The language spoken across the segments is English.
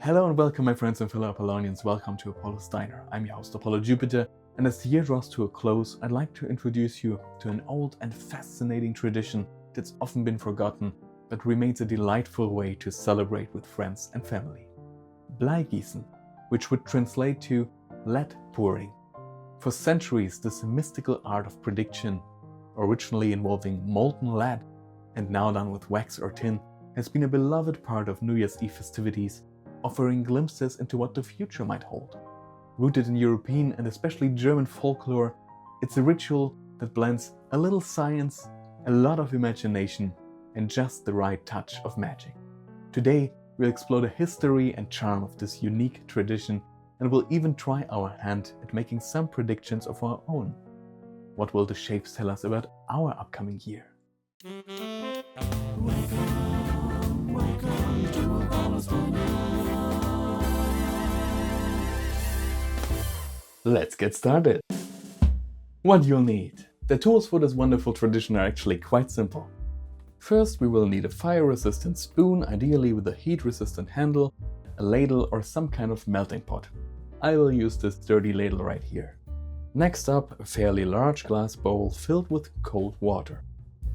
Hello and welcome my friends and fellow Apollonians, welcome to Apollo's Diner. I'm your host Apaulo Jupiter, and as the year draws to a close, I'd like to introduce you to an old and fascinating tradition that's often been forgotten, but remains a delightful way to celebrate with friends and family. Bleigießen, which would translate to lead pouring. For centuries, this mystical art of prediction, originally involving molten lead and now done with wax or tin, has been a beloved part of New Year's Eve festivities, offering glimpses into what the future might hold. Rooted in European and especially German folklore, it's a ritual that blends a little science, a lot of imagination, and just the right touch of magic. Today, we'll explore the history and charm of this unique tradition, and we'll even try our hand at making some predictions of our own. What will the shapes tell us about our upcoming year? Welcome to Apollo's Diner. Let's get started. What you'll need. The tools for this wonderful tradition are actually quite simple. First, we will need a fire-resistant spoon, ideally with a heat-resistant handle, a ladle or some kind of melting pot. I will use this dirty ladle right here. Next up, a fairly large glass bowl filled with cold water.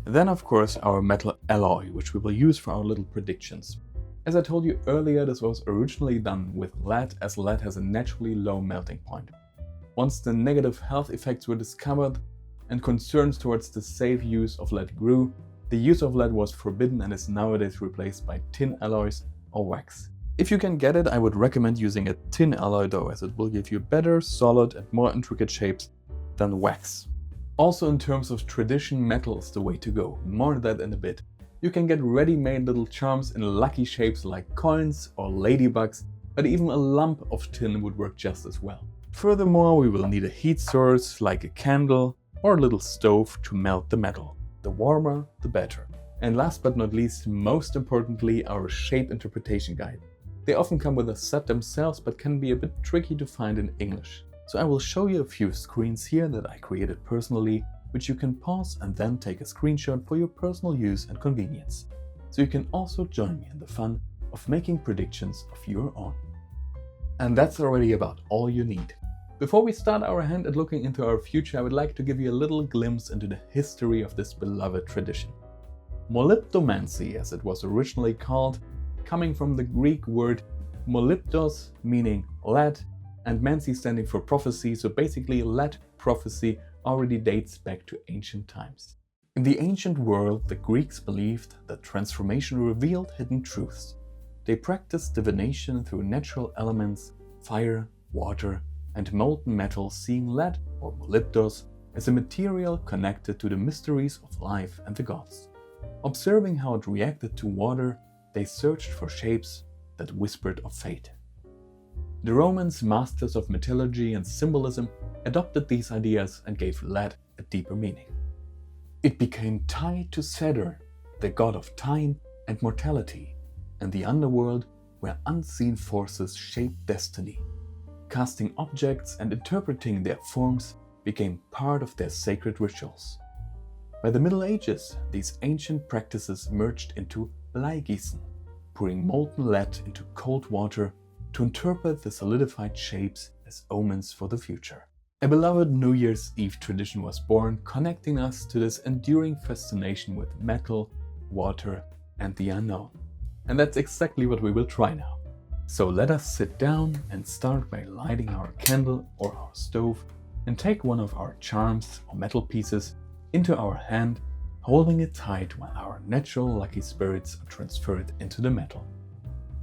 Then of course our metal alloy, which we will use for our little predictions. As I told you earlier, this was originally done with lead, as lead has a naturally low melting point. Once the negative health effects were discovered and concerns towards the safe use of lead grew, the use of lead was forbidden and is nowadays replaced by tin alloys or wax. If you can get it, I would recommend using a tin alloy though, as it will give you better, solid and more intricate shapes than wax. Also in terms of tradition, metal is the way to go. More on that in a bit. You can get ready-made little charms in lucky shapes like coins or ladybugs, but even a lump of tin would work just as well. Furthermore, we will need a heat source like a candle or a little stove to melt the metal. The warmer, the better. And last but not least, most importantly, our shape interpretation guide. They often come with a set themselves, but can be a bit tricky to find in English. So I will show you a few screens here that I created personally, which you can pause and then take a screenshot for your personal use and convenience. So you can also join me in the fun of making predictions of your own. And that's already about all you need. Before we start our hand at looking into our future, I would like to give you a little glimpse into the history of this beloved tradition. Molybdomancy, as it was originally called, coming from the Greek word molybdos, meaning lead, and mancy standing for prophecy, so basically lead prophecy already dates back to ancient times. In the ancient world, the Greeks believed that transformation revealed hidden truths. They practiced divination through natural elements, fire, water, and molten metal, seeing lead, or molybdos, as a material connected to the mysteries of life and the gods. Observing how it reacted to water, they searched for shapes that whispered of fate. The Romans, masters of metallurgy and symbolism, adopted these ideas and gave lead a deeper meaning. It became tied to Saturn, the god of time and mortality, and the underworld where unseen forces shaped destiny. Casting objects and interpreting their forms became part of their sacred rituals. By the Middle Ages, these ancient practices merged into Bleigießen, pouring molten lead into cold water to interpret the solidified shapes as omens for the future. A beloved New Year's Eve tradition was born, connecting us to this enduring fascination with metal, water, and the unknown. And that's exactly what we will try now. So let us sit down and start by lighting our candle or our stove and take one of our charms or metal pieces into our hand, holding it tight while our natural lucky spirits are transferred into the metal.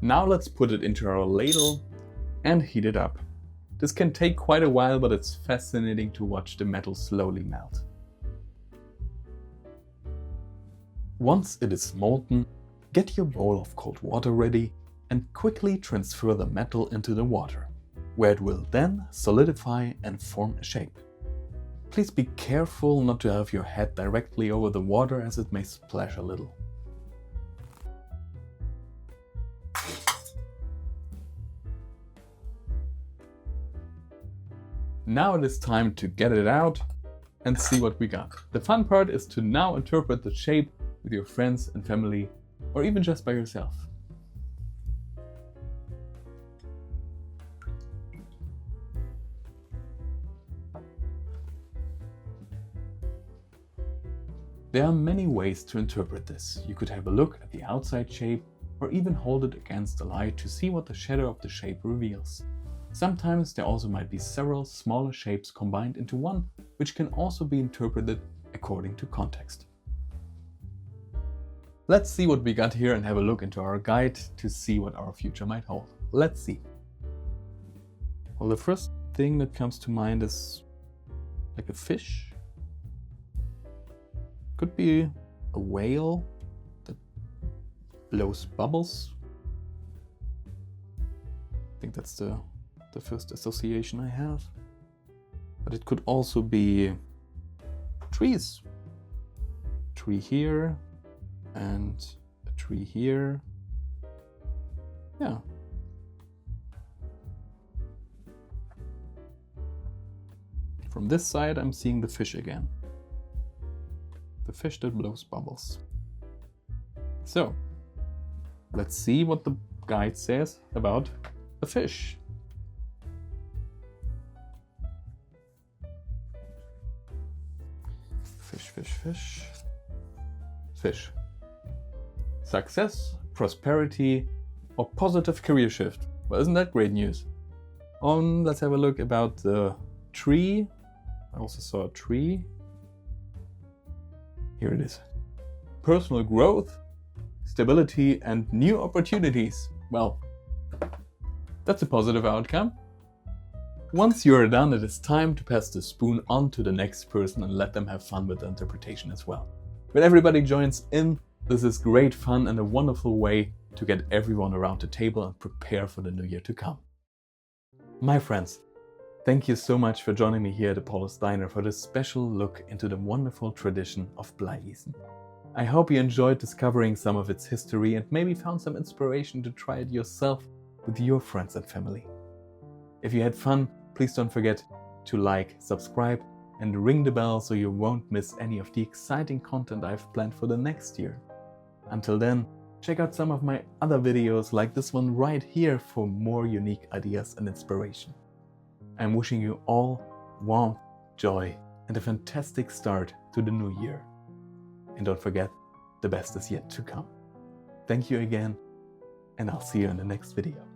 Now let's put it into our ladle and heat it up. This can take quite a while, but it's fascinating to watch the metal slowly melt. Once it is molten, get your bowl of cold water ready and quickly transfer the metal into the water, where it will then solidify and form a shape. Please be careful not to have your head directly over the water, as it may splash a little. Now it is time to get it out and see what we got. The fun part is to now interpret the shape with your friends and family, or even just by yourself. There are many ways to interpret this. You could have a look at the outside shape or even hold it against the light to see what the shadow of the shape reveals. Sometimes there also might be several smaller shapes combined into one, which can also be interpreted according to context. Let's see what we got here and have a look into our guide to see what our future might hold. Let's see. Well, the first thing that comes to mind is like a fish. Could be a whale that blows bubbles. I think that's the first association I have. But it could also be trees. A tree here and a tree here. Yeah. From this side, I'm seeing the fish again. The fish that blows bubbles. So, let's see what the guide says about a fish. Fish, fish, fish. Fish. Success, prosperity, or positive career shift. Well, isn't that great news? Let's have a look about the tree. I also saw a tree. Here it is. Personal growth, stability, and new opportunities. Well, that's a positive outcome. Once you're done, it is time to pass the spoon on to the next person and let them have fun with the interpretation as well. When everybody joins in, this is great fun and a wonderful way to get everyone around the table and prepare for the new year to come. My friends, thank you so much for joining me here at Apaulo's Diner for this special look into the wonderful tradition of Bleigießen. I hope you enjoyed discovering some of its history and maybe found some inspiration to try it yourself with your friends and family. If you had fun, please don't forget to like, subscribe, and ring the bell so you won't miss any of the exciting content I've planned for the next year. Until then, check out some of my other videos like this one right here for more unique ideas and inspiration. I'm wishing you all warmth, joy, and a fantastic start to the new year. And don't forget, the best is yet to come. Thank you again, and I'll see you in the next video.